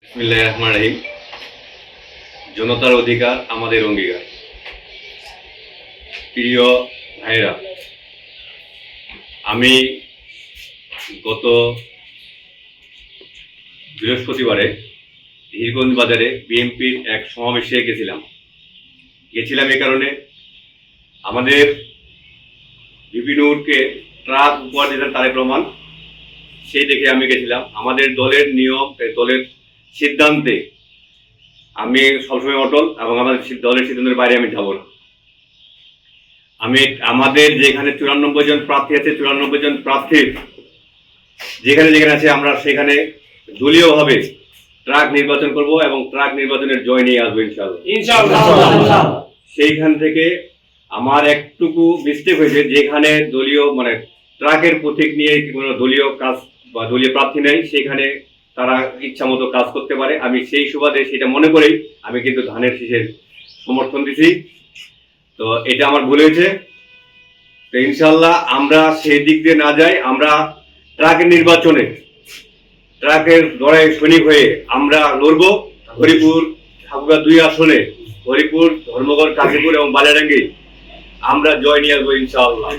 বিসমিল্লাহির রহমানির রহিম। জনতার অধিকার আমাদের অঙ্গীকার। প্রিয় ভাইরা, আমি গত বৃহস্পতিবারে ধীরগঞ্জ বাজারে বিএনপির এক সমাবেশে গেছিলাম এই কারণে আমাদের বিপিনুরকে ট্রাক উপহার দিলেন তারেক রহমান, সেই দেখে আমি গেছিলাম। আমাদের দলের নিয়ম, দলের সিদ্ধান্তে আমি সবসময় অটল এবং আমাদের দলের সিদ্ধান্তের বাইরে আমি যাব না। আমাদের যেখানে 94 জন প্রার্থী আছে, 94 জন প্রার্থীর যেখানে যেখানে আছে আমরা সেখানে দলীয়ভাবে ট্রাক নির্বাচন করব এবং ট্রাক নির্বাচনের জয় নিয়ে আসবো ইনশাআল্লাহ। সেইখান থেকে আমার একটুকু মিস্টেক হয়েছে, যেখানে দলীয় ট্রাকের প্রতীক নিয়ে কোনো দলীয় কাজ বা দলীয় প্রার্থী নেই, সেখানে তারা ইচ্ছা মতো কাজ করতে পারে। আমি সেই সুবাদে সেটা মনে করেই আমি কিন্তু ধানের শীষের সমর্থন দিছি। তো এটা আমার ভুল হয়েছে। তো ইনশাল্লাহ আমরা সেই দিক দিয়ে না যাই, আমরা ট্রাকের নির্বাচনে ট্রাকের লড়াই সৈনিক হয়ে আমরা লড়ব। হরিপুর ঠাকুরগাঁ 2 আসনে, হরিপুর, ধর্মগড়, কাশীপুর এবং বালিয়াডাঙ্গি আমরা জয় নিয়ে আসবো ইনশাআল্লাহ।